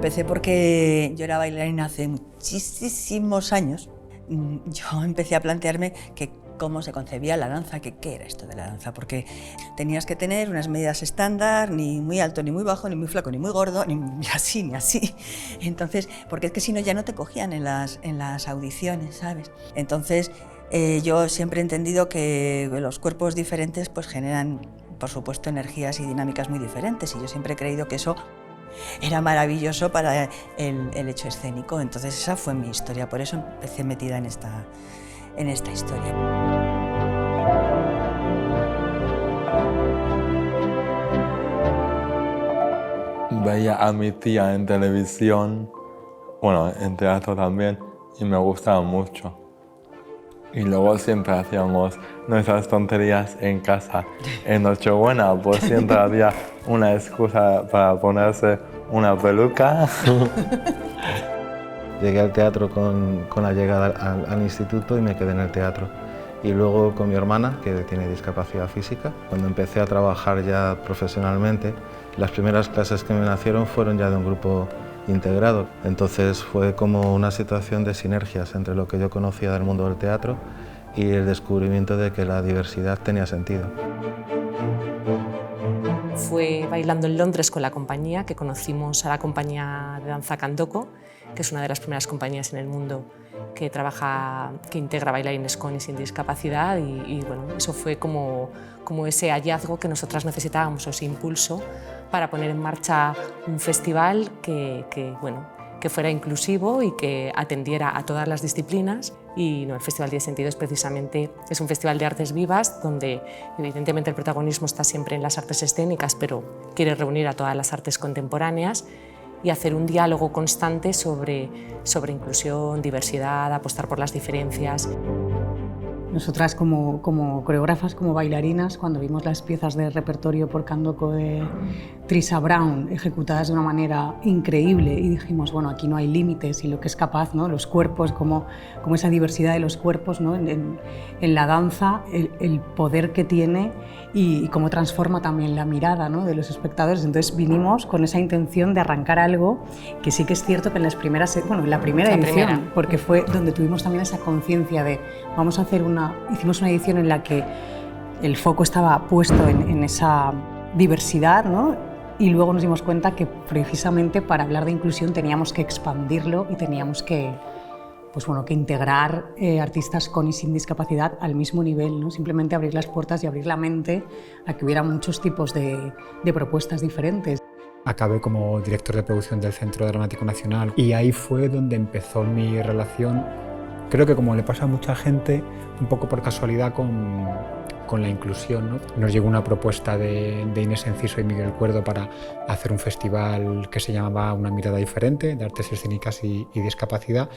Empecé porque yo era bailarina hace muchísimos años. Yo empecé a plantearme que cómo se concebía la danza, que qué era esto de la danza, porque tenías que tener unas medidas estándar, ni muy alto, ni muy bajo, ni muy flaco, ni muy gordo, ni así, ni así. Entonces, porque es que si no ya no te cogían en las audiciones, ¿sabes? Entonces, yo siempre he entendido que los cuerpos diferentes pues generan, por supuesto, energías y dinámicas muy diferentes, y yo siempre he creído que eso era maravilloso para el hecho escénico. Entonces esa fue mi historia, por eso empecé metida en esta historia. Veía a mi tía en televisión, bueno, en teatro también, y me gustaba mucho. Y luego siempre hacíamos nuestras tonterías en casa. En Nochebuena, pues siempre había una excusa para ponerse una peluca. Llegué al teatro con la llegada al instituto y me quedé en el teatro. Y luego con mi hermana, que tiene discapacidad física, cuando empecé a trabajar ya profesionalmente, las primeras clases que me nacieron fueron ya de un grupo integrado. Entonces fue como una situación de sinergias entre lo que yo conocía del mundo del teatro y el descubrimiento de que la diversidad tenía sentido. Fue bailando en Londres con la compañía que conocimos a la compañía de danza Candoco, que es una de las primeras compañías en el mundo que integra bailarines con y sin discapacidad, y bueno, eso fue como ese hallazgo que nosotras necesitábamos, ese impulso para poner en marcha un festival que fuera inclusivo y que atendiera a todas las disciplinas. Y no, el Festival 10 Sentidos precisamente es un festival de artes vivas donde evidentemente el protagonismo está siempre en las artes escénicas, pero quiere reunir a todas las artes contemporáneas y hacer un diálogo constante sobre inclusión, diversidad, apostar por las diferencias. Nosotras como coreógrafas, como bailarinas, cuando vimos las piezas de repertorio por Candoco de Trisha Brown ejecutadas de una manera increíble y dijimos, bueno, aquí no hay límites y lo que es capaz, ¿no? Los cuerpos, como esa diversidad de los cuerpos, ¿no? en la danza, el poder que tiene y cómo transforma también la mirada, ¿no? de los espectadores. Entonces vinimos con esa intención de arrancar algo que sí que es cierto que en las primeras, en la primera edición, porque fue donde tuvimos también esa conciencia de vamos a hacer hicimos una edición en la que el foco estaba puesto en esa diversidad, ¿no? Y luego nos dimos cuenta que precisamente para hablar de inclusión teníamos que expandirlo y teníamos que integrar artistas con y sin discapacidad al mismo nivel, ¿no? Simplemente abrir las puertas y abrir la mente a que hubiera muchos tipos de propuestas diferentes. Acabé como director de producción del Centro Dramático Nacional y ahí fue donde empezó mi relación, creo que como le pasa a mucha gente, un poco por casualidad con la inclusión, ¿no? Nos llegó una propuesta de Inés Enciso y Miguel Cuerdo para hacer un festival que se llamaba Una mirada diferente, de artes escénicas y discapacidad,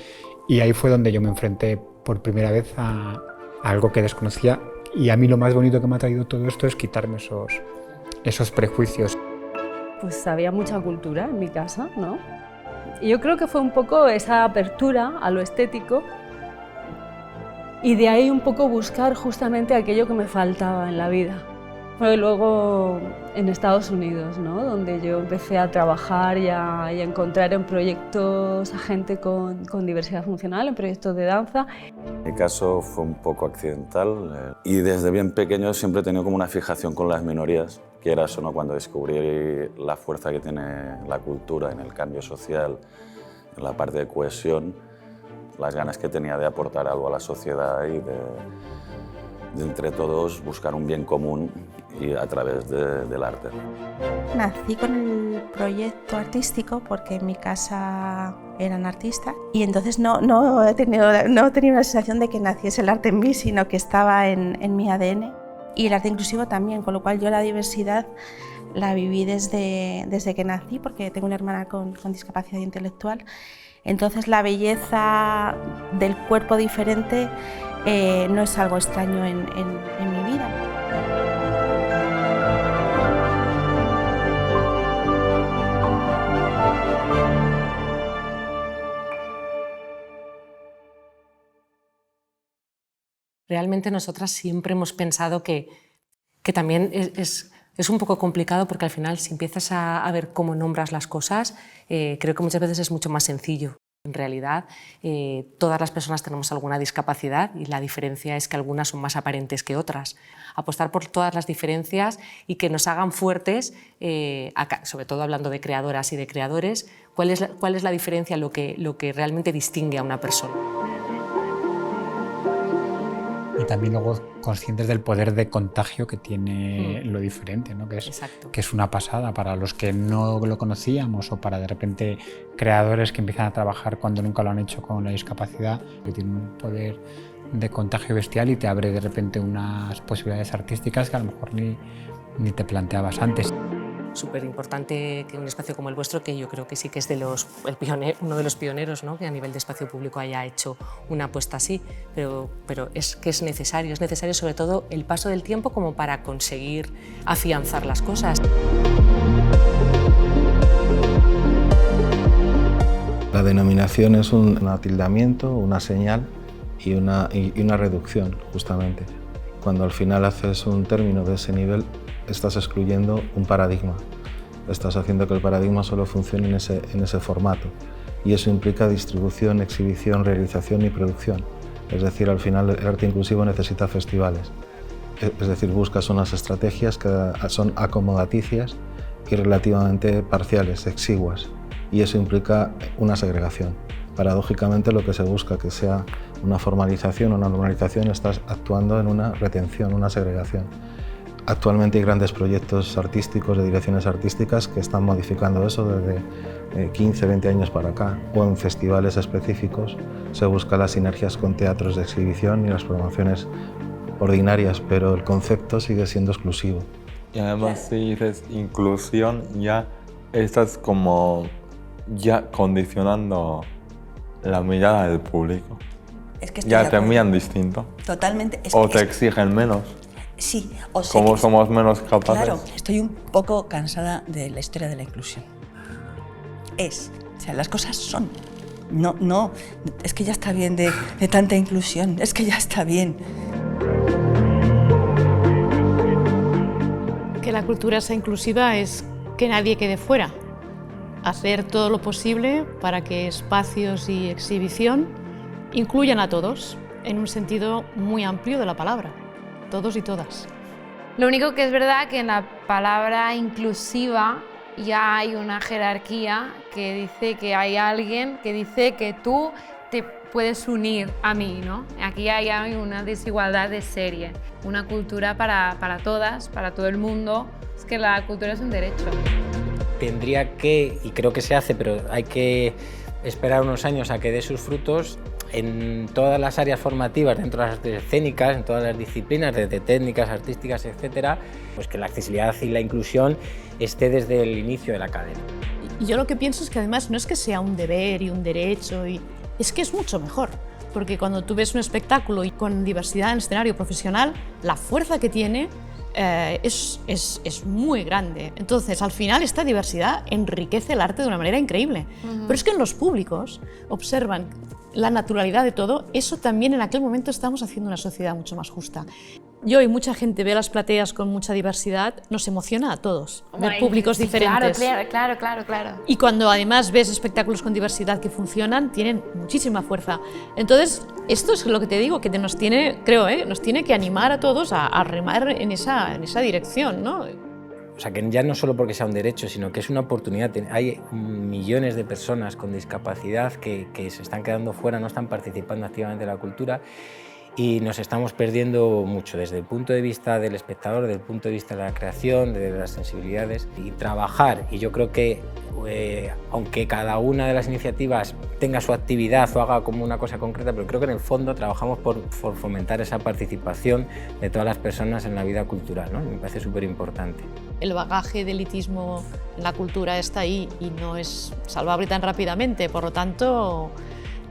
y ahí fue donde yo me enfrenté por primera vez a algo que desconocía, y a mí lo más bonito que me ha traído todo esto es quitarme esos prejuicios. Pues había mucha cultura en mi casa, ¿no? Y yo creo que fue un poco esa apertura a lo estético y de ahí un poco buscar justamente aquello que me faltaba en la vida. Fue luego en Estados Unidos, ¿no? Donde yo empecé a trabajar y a encontrar en proyectos a gente con diversidad funcional, en proyectos de danza. Mi caso fue un poco accidental y desde bien pequeño siempre he tenido como una fijación con las minorías, quieras o no, cuando descubrí la fuerza que tiene la cultura en el cambio social, en la parte de cohesión, las ganas que tenía de aportar algo a la sociedad y de entre todos buscar un bien común y a través del arte. Nací con el proyecto artístico porque en mi casa eran artistas y entonces no tenía una sensación de que naciese el arte en mí, sino que estaba en mi ADN. Y el arte inclusivo también, con lo cual yo la diversidad la viví desde que nací, porque tengo una hermana con discapacidad intelectual. Entonces la belleza del cuerpo diferente no es algo extraño en mi vida. Realmente nosotras siempre hemos pensado que también es Es un poco complicado porque al final, si empiezas a ver cómo nombras las cosas, creo que muchas veces es mucho más sencillo. En realidad, todas las personas tenemos alguna discapacidad y la diferencia es que algunas son más aparentes que otras. Apostar por todas las diferencias y que nos hagan fuertes, sobre todo hablando de creadoras y de creadores, ¿cuál es la diferencia, lo que realmente distingue a una persona? Y también luego conscientes del poder de contagio que tiene lo diferente, ¿no? que es una pasada para los que no lo conocíamos o para de repente creadores que empiezan a trabajar cuando nunca lo han hecho con la discapacidad, que tiene un poder de contagio bestial y te abre de repente unas posibilidades artísticas que a lo mejor ni te planteabas antes. Súper importante que un espacio como el vuestro, que yo creo que sí que es uno de los pioneros, ¿no? Que a nivel de espacio público haya hecho una apuesta así, pero es que es necesario sobre todo el paso del tiempo como para conseguir afianzar las cosas. La denominación es un atildamiento, una señal y una reducción, justamente. Cuando al final haces un término de ese nivel, estás excluyendo un paradigma. Estás haciendo que el paradigma solo funcione en ese formato. Y eso implica distribución, exhibición, realización y producción. Es decir, al final el arte inclusivo necesita festivales. Es decir, buscas unas estrategias que son acomodaticias y relativamente parciales, exiguas. Y eso implica una segregación. Paradójicamente, lo que se busca que sea una formalización o una normalización, estás actuando en una retención, una segregación. Actualmente hay grandes proyectos artísticos, de direcciones artísticas, que están modificando eso desde 15, 20 años para acá. O en festivales específicos se buscan las sinergias con teatros de exhibición y las programaciones ordinarias, pero el concepto sigue siendo exclusivo. Y además, si dices inclusión, ya estás como ya condicionando la mirada del público. Es que ya te miran distinto. Totalmente. O te exigen menos. Sí, o sea, como somos menos capaces. Claro, estoy un poco cansada de la historia de la inclusión. O sea, las cosas son. No, es que ya está bien de tanta inclusión, es que ya está bien. Que la cultura sea inclusiva es que nadie quede fuera. Hacer todo lo posible para que espacios y exhibición incluyan a todos, en un sentido muy amplio de la palabra. Todos y todas. Lo único que es verdad que en la palabra inclusiva ya hay una jerarquía que dice que hay alguien que dice que tú te puedes unir a mí, ¿no? Aquí hay una desigualdad de serie, una cultura para todas, para todo el mundo. Es que la cultura es un derecho. Tendría que, y creo que se hace, pero hay que esperar unos años a que dé sus frutos, en todas las áreas formativas, dentro de las artes escénicas, en todas las disciplinas, desde técnicas, artísticas, etcétera, pues que la accesibilidad y la inclusión esté desde el inicio de la cadena. Y yo lo que pienso es que además no es que sea un deber y un derecho, es que es mucho mejor, porque cuando tú ves un espectáculo y con diversidad en el escenario profesional, la fuerza que tiene es muy grande. Entonces, al final, esta diversidad enriquece el arte de una manera increíble. Pero es que en los públicos observan la naturalidad de todo, eso también en aquel momento estamos haciendo una sociedad mucho más justa. Yo y mucha gente ve las plateas con mucha diversidad, nos emociona a todos, ver públicos diferentes. Claro. Y cuando además ves espectáculos con diversidad que funcionan, tienen muchísima fuerza. Entonces, esto es lo que te digo, que nos tiene, creo, nos tiene que animar a todos a remar en esa dirección, ¿no? O sea, que ya no solo porque sea un derecho, sino que es una oportunidad. Hay millones de personas con discapacidad que se están quedando fuera, no están participando activamente en la cultura y nos estamos perdiendo mucho desde el punto de vista del espectador, desde el punto de vista de la creación, de las sensibilidades y trabajar. Y yo creo que aunque cada una de las iniciativas tenga su actividad o haga como una cosa concreta, pero creo que en el fondo trabajamos por fomentar esa participación de todas las personas en la vida cultural, ¿no? Me parece súper importante. El bagaje de elitismo en la cultura está ahí y no es salvable tan rápidamente, por lo tanto,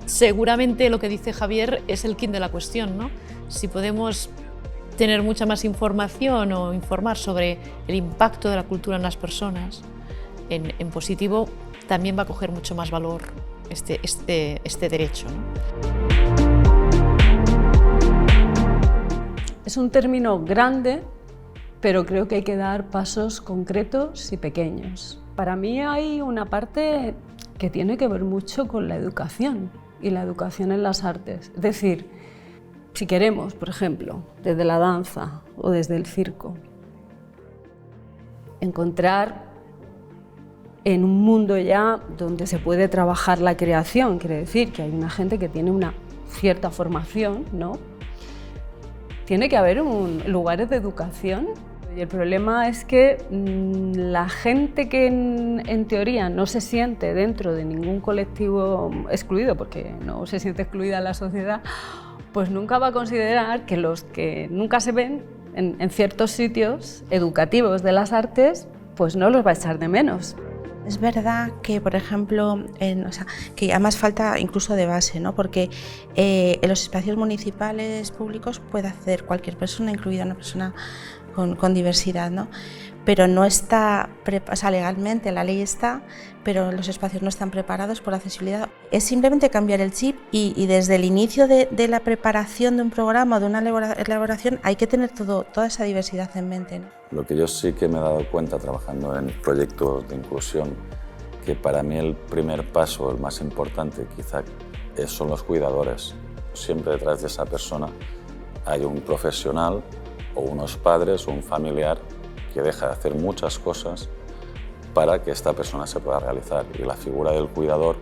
seguramente lo que dice Javier es el quid de la cuestión, ¿no? Si podemos tener mucha más información o informar sobre el impacto de la cultura en las personas, en positivo, también va a coger mucho más valor este derecho, ¿no? Es un término grande pero creo que hay que dar pasos concretos y pequeños. Para mí hay una parte que tiene que ver mucho con la educación y la educación en las artes. Es decir, si queremos, por ejemplo, desde la danza o desde el circo, encontrar en un mundo ya donde se puede trabajar la creación, quiere decir que hay una gente que tiene una cierta formación, ¿no? Tiene que haber lugares de educación. Y el problema es que la gente que en teoría no se siente dentro de ningún colectivo excluido, porque no se siente excluida en la sociedad, pues nunca va a considerar que los que nunca se ven en ciertos sitios educativos de las artes, pues no los va a echar de menos. Es verdad que, por ejemplo, que además falta incluso de base, ¿no? Porque en los espacios municipales públicos puede acceder cualquier persona, incluida una persona con diversidad, ¿no? Pero no está, legalmente la ley está, pero los espacios no están preparados por la accesibilidad. Es simplemente cambiar el chip y desde el inicio de la preparación de un programa o de una elaboración hay que tener toda esa diversidad en mente, ¿no? Lo que yo sí que me he dado cuenta trabajando en proyectos de inclusión, que para mí el primer paso, el más importante quizá, son los cuidadores. Siempre detrás de esa persona hay un profesional o unos padres o un familiar que deja de hacer muchas cosas para que esta persona se pueda realizar. Y la figura del cuidador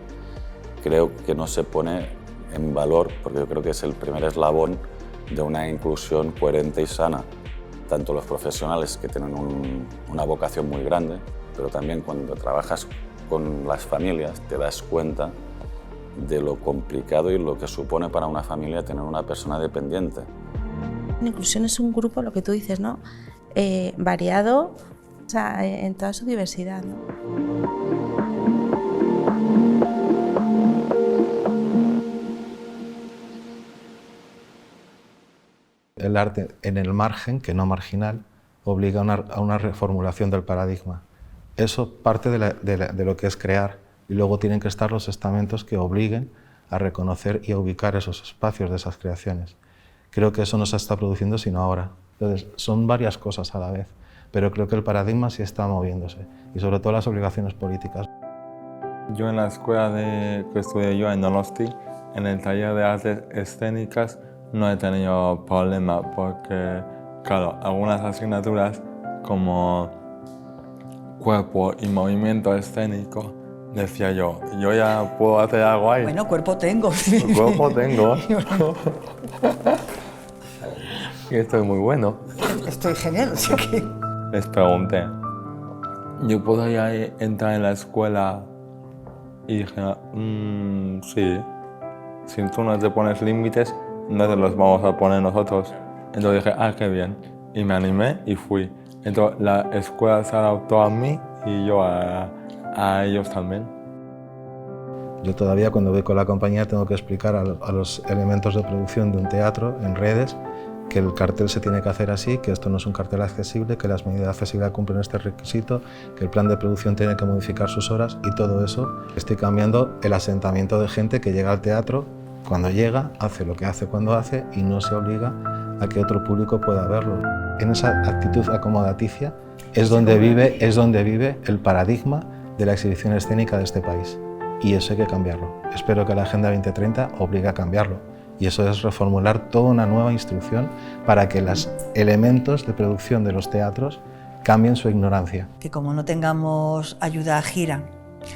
creo que no se pone en valor, porque yo creo que es el primer eslabón de una inclusión coherente y sana. Tanto los profesionales, que tienen una vocación muy grande, pero también cuando trabajas con las familias te das cuenta de lo complicado y lo que supone para una familia tener una persona dependiente. La inclusión es un grupo, lo que tú dices, ¿no? Variado, o sea, en toda su diversidad, ¿no? El arte en el margen, que no marginal, obliga a una reformulación del paradigma. Eso parte de lo que es crear, y luego tienen que estar los estamentos que obliguen a reconocer y a ubicar esos espacios de esas creaciones. Creo que eso no se está produciendo sino ahora. Entonces, son varias cosas a la vez, pero creo que el paradigma sí está moviéndose, y sobre todo las obligaciones políticas. Yo en la escuela que estudié yo en Donosti, en el taller de artes escénicas, no he tenido problema porque, claro, algunas asignaturas como cuerpo y movimiento escénico, decía yo ya puedo hacer algo ahí. Bueno, cuerpo tengo. Cuerpo tengo. Y estoy muy bueno. Estoy genial, así que... Les pregunté, ¿yo podría entrar en la escuela? Y dije, sí. Si tú no te pones límites, no te los vamos a poner nosotros. Entonces dije, qué bien. Y me animé y fui. Entonces la escuela se adaptó a mí y yo a ellos también. Yo todavía cuando voy con la compañía tengo que explicar a los elementos de producción de un teatro en redes que el cartel se tiene que hacer así, que esto no es un cartel accesible, que las medidas de accesibilidad cumplen este requisito, que el plan de producción tiene que modificar sus horas, y todo eso estoy cambiando el asentamiento de gente que llega al teatro. Cuando llega, hace lo que hace cuando hace y no se obliga a que otro público pueda verlo. En esa actitud acomodaticia es donde vive el paradigma de la exhibición escénica de este país, y eso hay que cambiarlo. Espero que la Agenda 2030 obligue a cambiarlo, y eso es reformular toda una nueva instrucción para que los elementos de producción de los teatros cambien su ignorancia. Que como no tengamos ayuda a gira,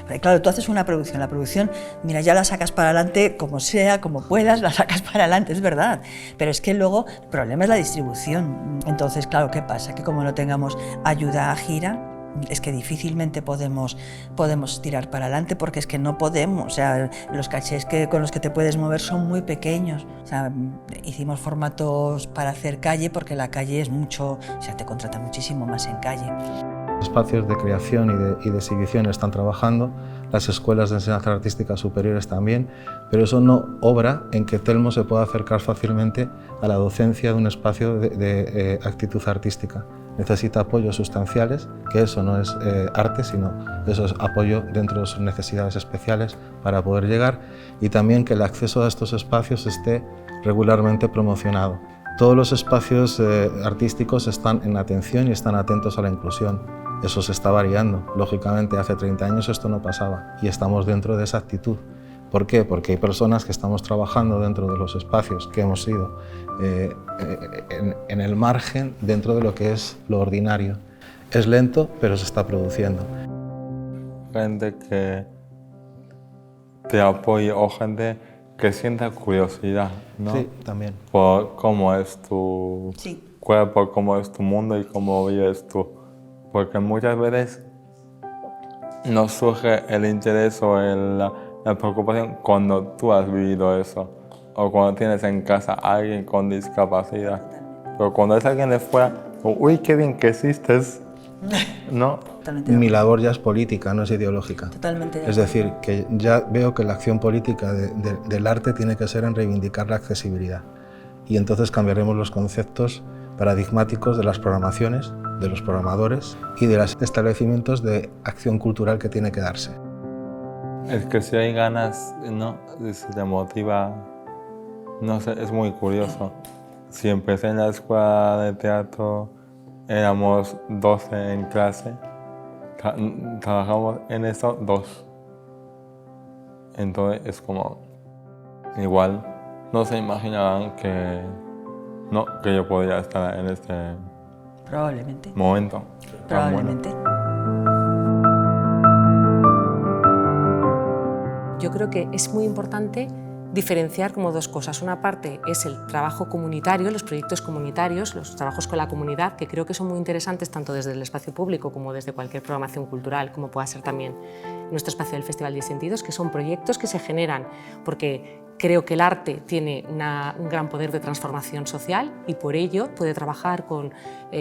porque claro, tú haces una producción, la producción, mira, ya la sacas para adelante como sea, como puedas, la sacas para adelante, es verdad, pero es que luego el problema es la distribución. Entonces, claro, ¿qué pasa? Que como no tengamos ayuda a gira, es que difícilmente podemos tirar para adelante, porque es que no podemos, o sea, los cachés con los que te puedes mover son muy pequeños. O sea, hicimos formatos para hacer calle porque la calle es mucho, o sea, te contrata muchísimo más en calle. Los espacios de creación y de exhibición están trabajando, las escuelas de enseñanza artística superiores también, pero eso no obra en que Telmo se pueda acercar fácilmente a la docencia de un espacio de actitud artística. Necesita apoyos sustanciales, que eso no es arte, sino eso es apoyo dentro de sus necesidades especiales para poder llegar, y también que el acceso a estos espacios esté regularmente promocionado. Todos los espacios artísticos están en atención y están atentos a la inclusión. Eso se está variando. Lógicamente, hace 30 años esto no pasaba y estamos dentro de esa actitud. ¿Por qué? Porque hay personas que estamos trabajando dentro de los espacios que hemos ido en el margen, dentro de lo que es lo ordinario. Es lento, pero se está produciendo. Gente que te apoye o gente que sienta curiosidad, ¿no? Sí, también. Por cómo es tu cuerpo, cómo es tu mundo y cómo vives tú. Porque muchas veces nos surge el interés o la preocupación cuando tú has vivido eso o cuando tienes en casa a alguien con discapacidad. Pero cuando es alguien de fuera, uy, qué bien que existes, ¿no? Mi labor ya es política, no es ideológica. Totalmente. Es decir, que ya veo que la acción política del arte tiene que ser en reivindicar la accesibilidad. Y entonces cambiaremos los conceptos paradigmáticos de las programaciones, de los programadores y de los establecimientos de acción cultural que tiene que darse. Es que si hay ganas, ¿no? Si te motiva, no sé, es muy curioso. Si empecé en la escuela de teatro, éramos 12 en clase, trabajamos en eso 2. Entonces es como, igual, no se imaginaban que yo podría estar en este momento. Probablemente. Yo creo que es muy importante diferenciar como dos cosas. Una parte es el trabajo comunitario, los proyectos comunitarios, los trabajos con la comunidad, que creo que son muy interesantes tanto desde el espacio público como desde cualquier programación cultural, como pueda ser también nuestro espacio del Festival 10 Sentidos, que son proyectos que se generan porque creo que el arte tiene un gran poder de transformación social y por ello puede trabajar con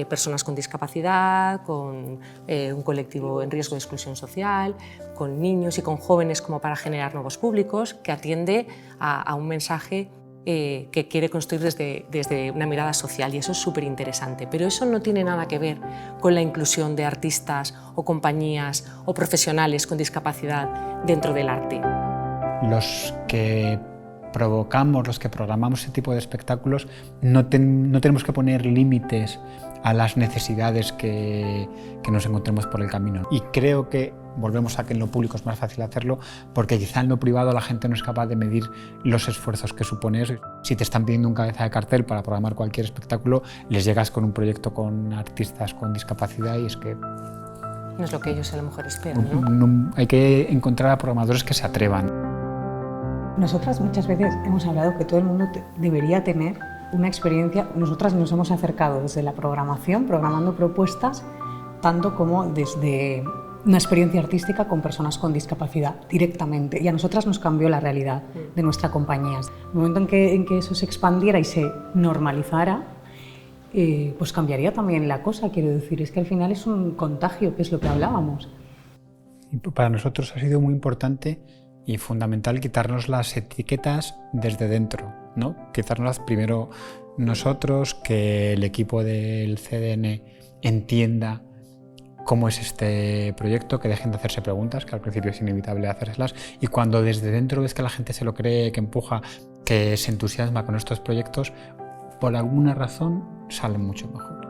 personas con discapacidad, con un colectivo en riesgo de exclusión social, con niños y con jóvenes como para generar nuevos públicos, que atiende a un mensaje que quiere construir desde una mirada social y eso es súper interesante. Pero eso no tiene nada que ver con la inclusión de artistas o compañías o profesionales con discapacidad dentro del arte. Los que provocamos, los que programamos ese tipo de espectáculos, no tenemos que poner límites a las necesidades que nos encontremos por el camino. Y creo que volvemos a que en lo público es más fácil hacerlo porque quizá en lo privado la gente no es capaz de medir los esfuerzos que supone eso. Si te están pidiendo un cabeza de cartel para programar cualquier espectáculo, les llegas con un proyecto con artistas con discapacidad y es que no es lo que ellos a lo mejor esperan, ¿no? Hay que encontrar a programadores que se atrevan. Nosotras muchas veces hemos hablado que todo el mundo debería tener una experiencia. Nosotras nos hemos acercado desde la programación, programando propuestas, tanto como desde una experiencia artística con personas con discapacidad directamente. Y a nosotras nos cambió la realidad de nuestra compañía. El momento en que eso se expandiera y se normalizara, pues cambiaría también la cosa, quiero decir. Es que al final es un contagio, que es lo que hablábamos. Y para nosotros ha sido muy importante y fundamental quitarnos las etiquetas desde dentro, ¿no? Quitárnoslas primero nosotros, que el equipo del CDN entienda cómo es este proyecto, que dejen de hacerse preguntas, que al principio es inevitable hacérselas, y cuando desde dentro ves que la gente se lo cree, que empuja, que se entusiasma con estos proyectos, por alguna razón salen mucho mejor.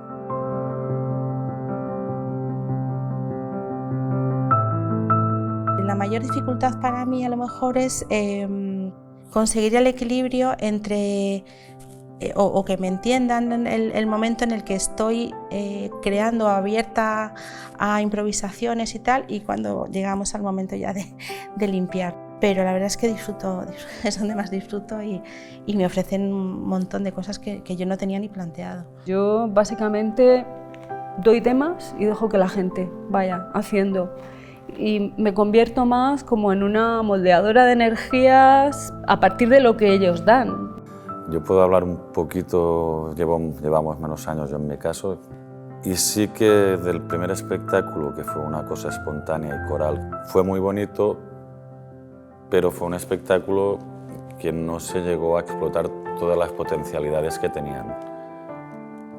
La mayor dificultad para mí a lo mejor es conseguir el equilibrio entre o que me entiendan en el momento en el que estoy creando, abierta a improvisaciones y tal, y cuando llegamos al momento ya de limpiar. Pero la verdad es que disfruto, es donde más disfruto y me ofrecen un montón de cosas que yo no tenía ni planteado. Yo básicamente doy temas y dejo que la gente vaya haciendo. Y me convierto más como en una moldeadora de energías a partir de lo que ellos dan. Yo puedo hablar un poquito, llevamos menos años yo en mi caso, y sí que del primer espectáculo, que fue una cosa espontánea y coral, fue muy bonito, pero fue un espectáculo que no se llegó a explotar todas las potencialidades que tenían.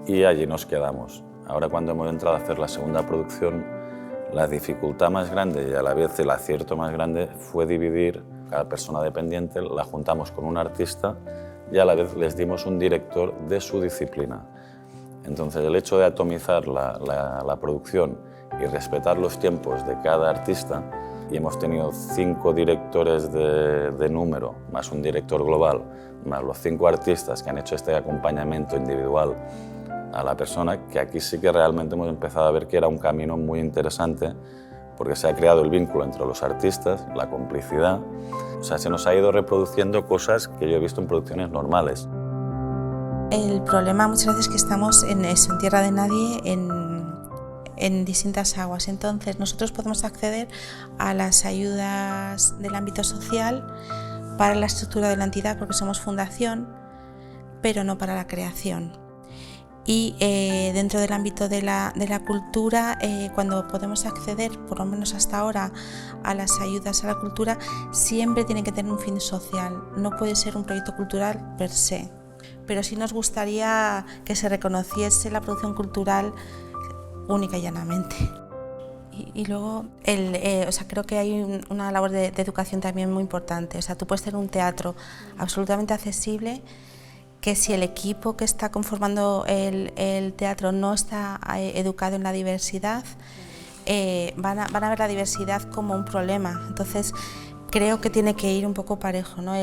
Y allí nos quedamos. Ahora cuando hemos entrado a hacer la segunda producción, la dificultad más grande y a la vez el acierto más grande fue dividir cada persona dependiente, la juntamos con un artista y a la vez les dimos un director de su disciplina. Entonces, el hecho de atomizar la producción y respetar los tiempos de cada artista, y hemos tenido 5 directores de número, más un director global, más los 5 artistas que han hecho este acompañamiento individual a la persona, que aquí sí que realmente hemos empezado a ver que era un camino muy interesante, porque se ha creado el vínculo entre los artistas, la complicidad. O sea, se nos ha ido reproduciendo cosas que yo he visto en producciones normales. El problema muchas veces es que estamos en tierra de nadie, en distintas aguas. Entonces, nosotros podemos acceder a las ayudas del ámbito social para la estructura de la entidad, porque somos fundación, pero no para la creación. Y dentro del ámbito de la cultura, cuando podemos acceder, por lo menos hasta ahora, a las ayudas a la cultura, siempre tienen que tener un fin social. No puede ser un proyecto cultural per se, pero sí nos gustaría que se reconociese la producción cultural única y llanamente. Y luego, creo que hay una labor de educación también muy importante. O sea, tú puedes tener un teatro absolutamente accesible, que si el equipo que está conformando el teatro no está educado en la diversidad, van a ver la diversidad como un problema. Entonces, creo que tiene que ir un poco parejo, ¿no?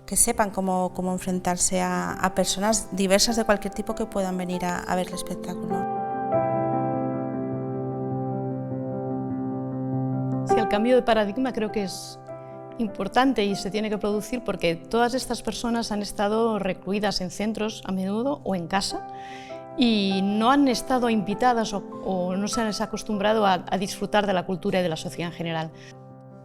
Que sepan cómo enfrentarse a personas diversas de cualquier tipo que puedan venir a ver el espectáculo. Sí, el cambio de paradigma creo que es importante y se tiene que producir porque todas estas personas han estado recluidas en centros a menudo o en casa y no han estado invitadas o no se han acostumbrado a disfrutar de la cultura y de la sociedad en general.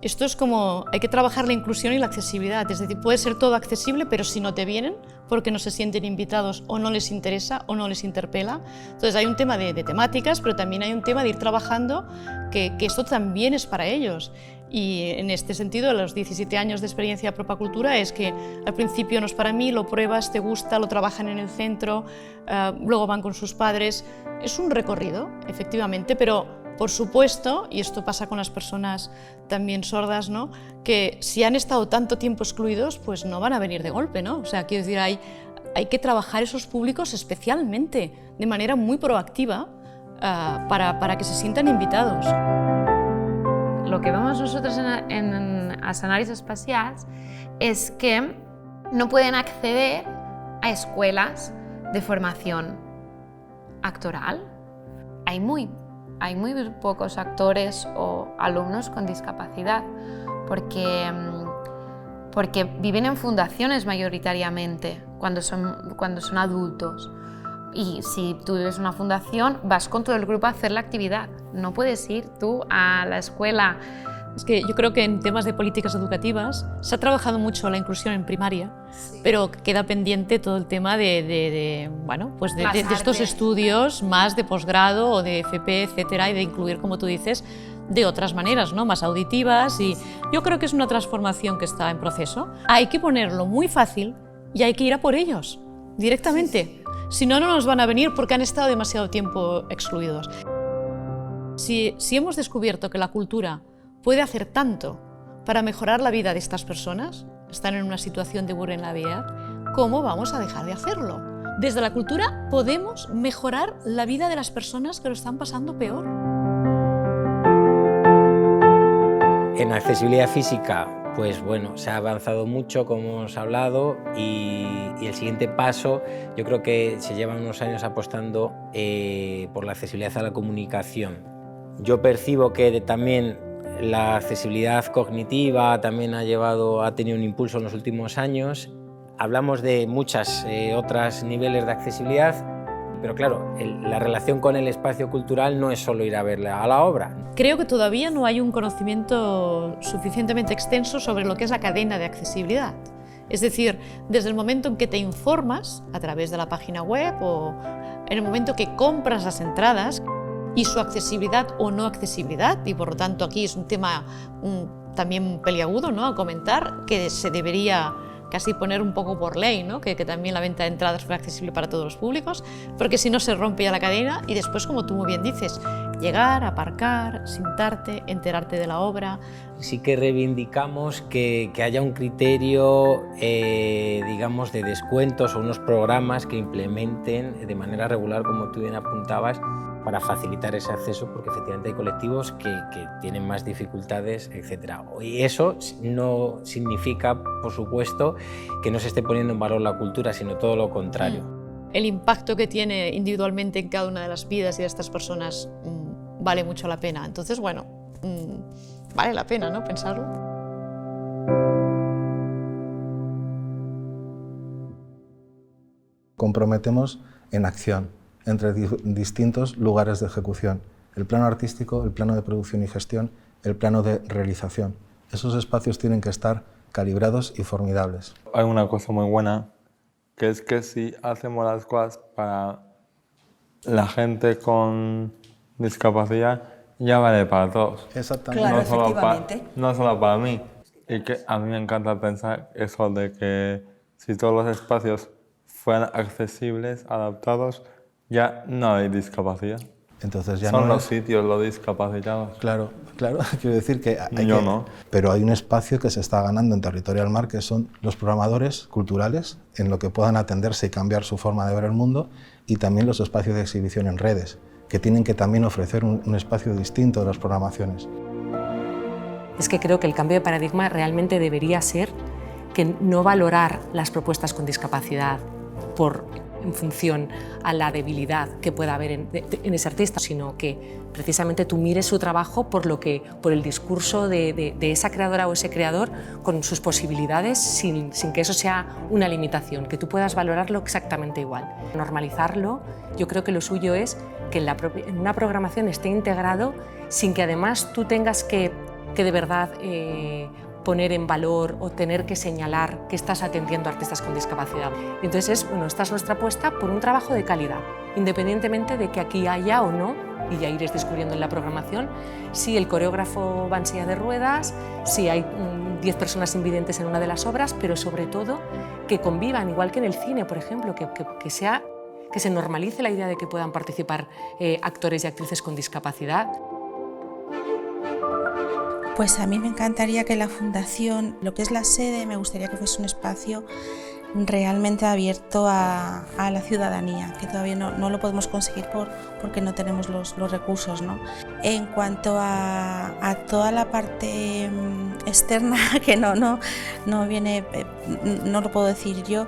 Esto es como, hay que trabajar la inclusión y la accesibilidad, es decir, puede ser todo accesible, pero si no te vienen porque no se sienten invitados o no les interesa o no les interpela. Entonces hay un tema de temáticas, pero también hay un tema de ir trabajando que esto también es para ellos. Y en este sentido, los 17 años de experiencia de Propacultura es que al principio no es para mí, lo pruebas, te gusta, lo trabajan en el centro, luego van con sus padres. Es un recorrido, efectivamente, pero por supuesto, y esto pasa con las personas también sordas, ¿no?, que si han estado tanto tiempo excluidos, pues no van a venir de golpe, ¿no? O sea, quiero decir, hay que trabajar esos públicos especialmente, de manera muy proactiva, para que se sientan invitados. Lo que vemos nosotros en escenaris espacials es que no pueden acceder a escuelas de formación actoral. Hay muy pocos actores o alumnos con discapacidad porque viven en fundaciones mayoritariamente cuando son adultos. Y si tú vives en una fundación, vas con todo el grupo a hacer la actividad. No puedes ir tú a la escuela. Es que yo creo que en temas de políticas educativas se ha trabajado mucho la inclusión en primaria, sí, pero queda pendiente todo el tema de estos estudios más de posgrado o de FP, etcétera, y de incluir, como tú dices, de otras maneras, ¿no?, más auditivas. Y yo creo que es una transformación que está en proceso. Hay que ponerlo muy fácil y hay que ir a por ellos directamente. Sí, sí. Si no, no nos van a venir porque han estado demasiado tiempo excluidos. Si hemos descubierto que la cultura puede hacer tanto para mejorar la vida de estas personas, están en una situación de vulnerabilidad, ¿cómo vamos a dejar de hacerlo? Desde la cultura podemos mejorar la vida de las personas que lo están pasando peor. En accesibilidad física, pues bueno, se ha avanzado mucho, como hemos hablado, y el siguiente paso, yo creo que se llevan unos años apostando por la accesibilidad a la comunicación. Yo percibo que también la accesibilidad cognitiva también ha tenido un impulso en los últimos años. Hablamos de muchas otras niveles de accesibilidad, pero claro, la relación con el espacio cultural no es solo ir a ver a la obra. Creo que todavía no hay un conocimiento suficientemente extenso sobre lo que es la cadena de accesibilidad. Es decir, desde el momento en que te informas a través de la página web o en el momento que compras las entradas y su accesibilidad o no accesibilidad, y por lo tanto aquí es un tema también peliagudo, ¿no?, a comentar, que se debería casi poner un poco por ley, ¿no?, que también la venta de entradas fuera accesible para todos los públicos, porque si no se rompe ya la cadena y después, como tú muy bien dices, Llegar, aparcar, sentarte, enterarte de la obra. Sí que reivindicamos que haya un criterio, digamos, de descuentos o unos programas que implementen de manera regular, como tú bien apuntabas, para facilitar ese acceso, porque efectivamente hay colectivos que tienen más dificultades, etc. Y eso no significa, por supuesto, que no se esté poniendo en valor la cultura, sino todo lo contrario. El impacto que tiene individualmente en cada una de las vidas y de estas personas vale mucho la pena. Entonces, bueno, vale la pena, ¿no?, pensarlo. Comprometemos en acción entre distintos lugares de ejecución. El plano artístico, el plano de producción y gestión, el plano de realización. Esos espacios tienen que estar calibrados y formidables. Hay una cosa muy buena, que es que si hacemos las cosas para la gente con discapacidad, ya vale para todos. Exactamente. Claro, No solo para mí. Y que a mí me encanta pensar eso de que si todos los espacios fueran accesibles, adaptados, ya no hay discapacidad. Entonces ya son no los sitios los discapacitados. Claro, quiero decir que no. Pero hay un espacio que se está ganando en Territorial Mar, que son los programadores culturales, en lo que puedan atenderse y cambiar su forma de ver el mundo, y también los espacios de exhibición en redes, que tienen que también ofrecer un espacio distinto de las programaciones. Es que creo que el cambio de paradigma realmente debería ser que no valorar las propuestas con discapacidad en función a la debilidad que pueda haber en ese artista, sino que precisamente tú mires su trabajo por el discurso de esa creadora o ese creador, con sus posibilidades, sin que eso sea una limitación, que tú puedas valorarlo exactamente igual. Normalizarlo, yo creo que lo suyo es que en una programación esté integrado, sin que además tú tengas que de verdad poner en valor o tener que señalar que estás atendiendo a artistas con discapacidad. Entonces, esta es nuestra apuesta por un trabajo de calidad, independientemente de que aquí haya o no, y ya iréis descubriendo en la programación, si el coreógrafo va en silla de ruedas, si hay 10 personas invidentes en una de las obras, pero sobre todo que convivan, igual que en el cine, por ejemplo, que se normalice la idea de que puedan participar actores y actrices con discapacidad. Pues a mí me encantaría que la Fundación, lo que es la sede, me gustaría que fuese un espacio realmente abierto a la ciudadanía, que todavía no lo podemos conseguir porque no tenemos los recursos, ¿no? En cuanto a toda la parte externa, que no viene, no lo puedo decir yo,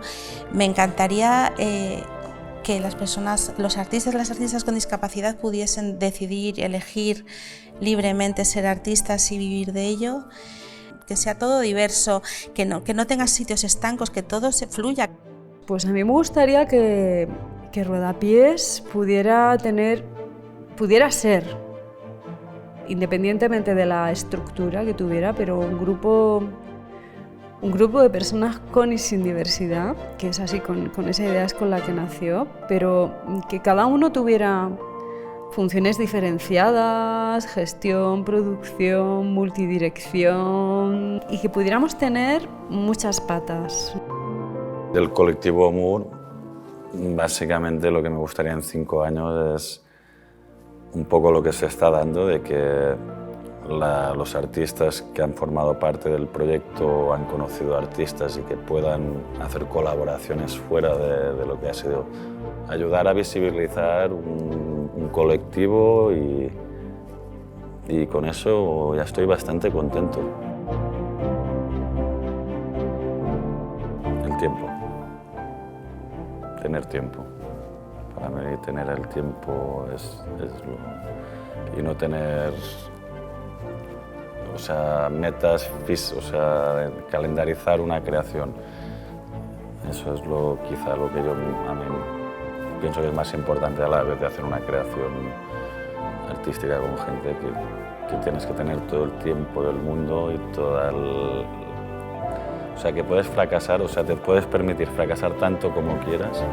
me encantaría que las personas, los artistas, las artistas con discapacidad pudiesen decidir, elegir libremente ser artistas y vivir de ello, que sea todo diverso, que no tengas sitios estancos, que todo se fluya. Pues a mí me gustaría que Ruedapiés pudiera ser, independientemente de la estructura que tuviera, pero un grupo de personas con y sin diversidad, que es así, con esa idea es con la que nació, pero que cada uno tuviera funciones diferenciadas, gestión, producción, multidirección, y que pudiéramos tener muchas patas. Del colectivo MUR, básicamente lo que me gustaría en 5 años es un poco lo que se está dando, de que los artistas que han formado parte del proyecto han conocido artistas y que puedan hacer colaboraciones fuera de lo que ha sido. Ayudar a visibilizar un colectivo y con eso ya estoy bastante contento. El tiempo. Tener tiempo. Para mí tener el tiempo es lo... Y no tener metas, calendarizar una creación. Eso es quizá lo que yo a mí pienso que es más importante a la vez de hacer una creación artística con gente que tienes que tener todo el tiempo del mundo y que puedes fracasar, te puedes permitir fracasar tanto como quieras.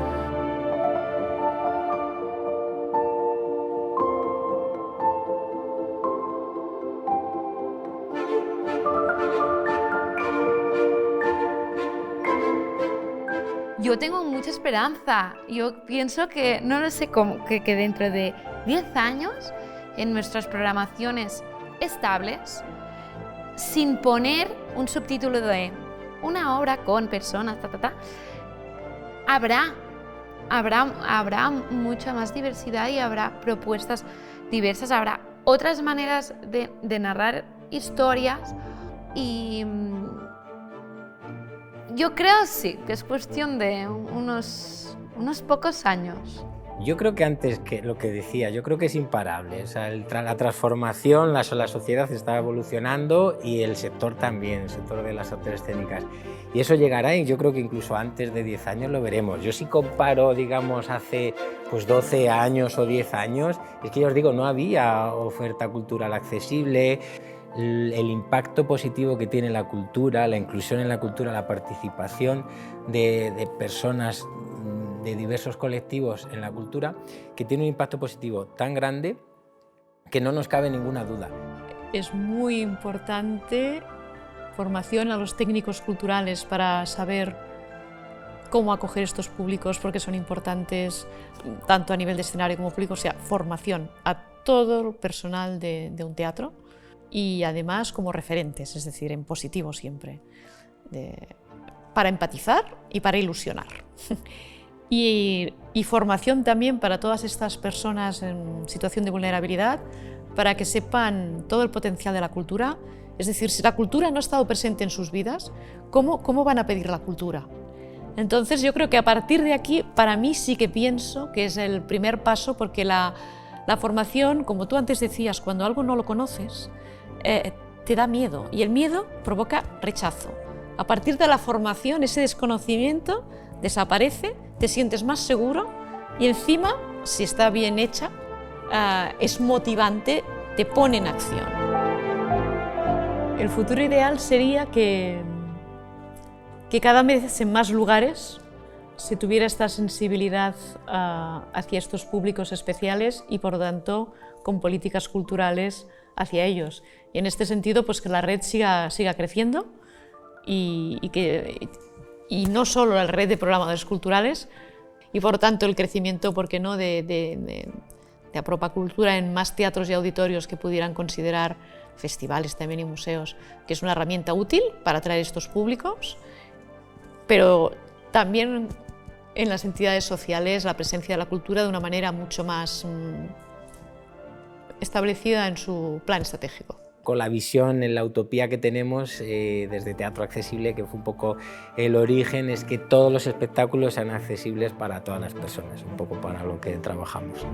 Yo tengo mucha esperanza. Yo pienso que, no lo sé cómo, que dentro de 10 años en nuestras programaciones estables, sin poner un subtítulo de una obra con personas, habrá mucha más diversidad y habrá propuestas diversas, habrá otras maneras de narrar historias y yo creo sí que es cuestión de unos pocos años. Yo creo que antes que lo que decía, yo creo que es imparable. O sea, la transformación, la sociedad está evolucionando y el sector también, el sector de las artes escénicas. Y eso llegará y yo creo que incluso antes de 10 años lo veremos. Yo si comparo, digamos, hace 12 años o 10 años, es que ya os digo, no había oferta cultural accesible. El impacto positivo que tiene la cultura, la inclusión en la cultura, la participación de personas de diversos colectivos en la cultura, que tiene un impacto positivo tan grande que no nos cabe ninguna duda. Es muy importante formación a los técnicos culturales para saber cómo acoger estos públicos, porque son importantes tanto a nivel de escenario como público, o sea, formación a todo el personal de un teatro y además como referentes, es decir, en positivo siempre, para empatizar y para ilusionar. Y formación también para todas estas personas en situación de vulnerabilidad, para que sepan todo el potencial de la cultura. Es decir, si la cultura no ha estado presente en sus vidas, ¿cómo van a pedir la cultura? Entonces yo creo que a partir de aquí, para mí sí que pienso que es el primer paso, porque la formación, como tú antes decías, cuando algo no lo conoces, te da miedo, y el miedo provoca rechazo. A partir de la formación, ese desconocimiento desaparece, te sientes más seguro y encima, si está bien hecha, es motivante, te pone en acción. El futuro ideal sería que cada vez en más lugares se tuviera esta sensibilidad hacia estos públicos especiales y, por lo tanto, con políticas culturales hacia ellos. Y en este sentido, pues que la red siga creciendo y no solo la red de programadores culturales, y por tanto el crecimiento, ¿por qué no?, de Apropacultura en más teatros y auditorios que pudieran considerar festivales también y museos, que es una herramienta útil para atraer estos públicos, pero también en las entidades sociales la presencia de la cultura de una manera mucho más establecida en su plan estratégico. Con la visión, en la utopía que tenemos desde Teatro Accesible, que fue un poco el origen, es que todos los espectáculos sean accesibles para todas las personas, un poco para lo que trabajamos.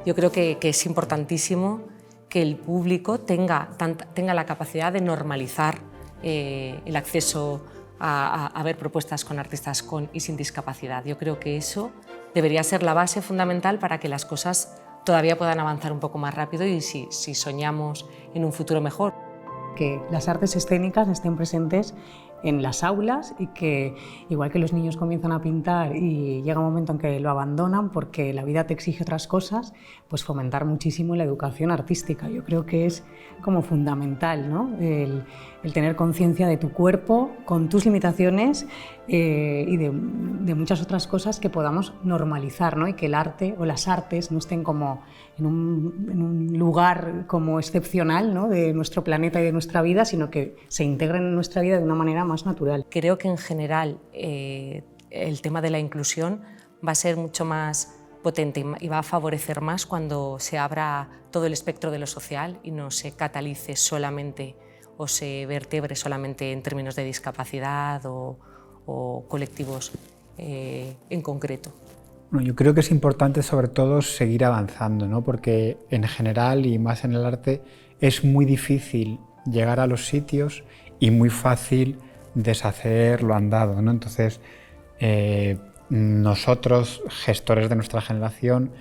Yo creo que es importantísimo que el público tenga la capacidad de normalizar el acceso a ver propuestas con artistas con y sin discapacidad. Yo creo que eso debería ser la base fundamental para que las cosas todavía puedan avanzar un poco más rápido y si soñamos en un futuro mejor. Que las artes escénicas estén presentes en las aulas y que, igual que los niños comienzan a pintar y llega un momento en que lo abandonan porque la vida te exige otras cosas, pues fomentar muchísimo la educación artística. Yo creo que es como fundamental, ¿no? El tener conciencia de tu cuerpo, con tus limitaciones y de muchas otras cosas que podamos normalizar, ¿no? Y que el arte o las artes no estén como en un lugar como excepcional, ¿no?, de nuestro planeta y de nuestra vida, sino que se integren en nuestra vida de una manera más natural. Creo que en general el tema de la inclusión va a ser mucho más potente y va a favorecer más cuando se abra todo el espectro de lo social y no se catalice solamente o se vertebre solamente en términos de discapacidad o colectivos en concreto. Bueno, yo creo que es importante sobre todo seguir avanzando, ¿no? Porque en general y más en el arte es muy difícil llegar a los sitios y muy fácil deshacer lo andado, ¿no? Entonces, nosotros, gestores de nuestra generación,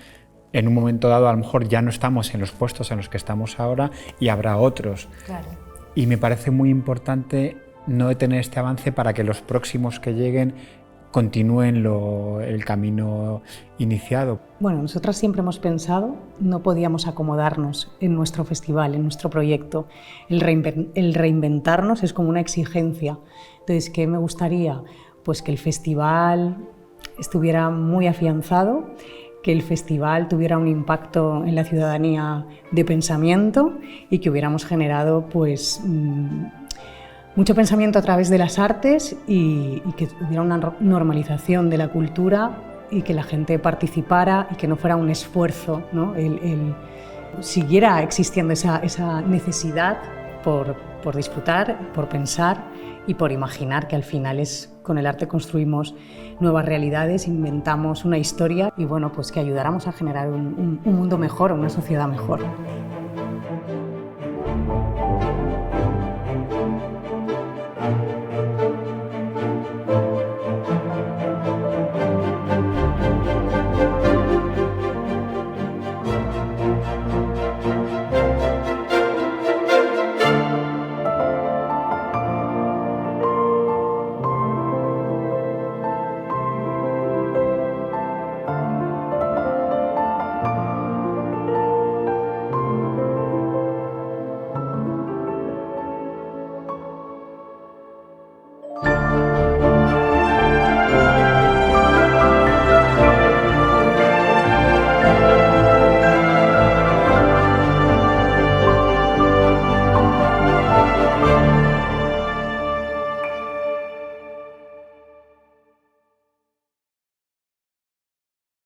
en un momento dado a lo mejor ya no estamos en los puestos en los que estamos ahora y habrá otros. Claro. Y me parece muy importante no detener este avance para que los próximos que lleguen continúen el camino iniciado. Bueno, nosotras siempre hemos pensado, no podíamos acomodarnos en nuestro festival, en nuestro proyecto. El reinventarnos es como una exigencia. Entonces, ¿qué me gustaría? Pues que el festival estuviera muy afianzado, que el festival tuviera un impacto en la ciudadanía de pensamiento y que hubiéramos generado pues, mucho pensamiento a través de las artes y que hubiera una normalización de la cultura y que la gente participara y que no fuera un esfuerzo, ¿no? Siguiera existiendo esa necesidad por disfrutar, por pensar y por imaginar, que al final con el arte construimos nuevas realidades, inventamos una historia y bueno, pues que ayudáramos a generar un mundo mejor, una sociedad mejor.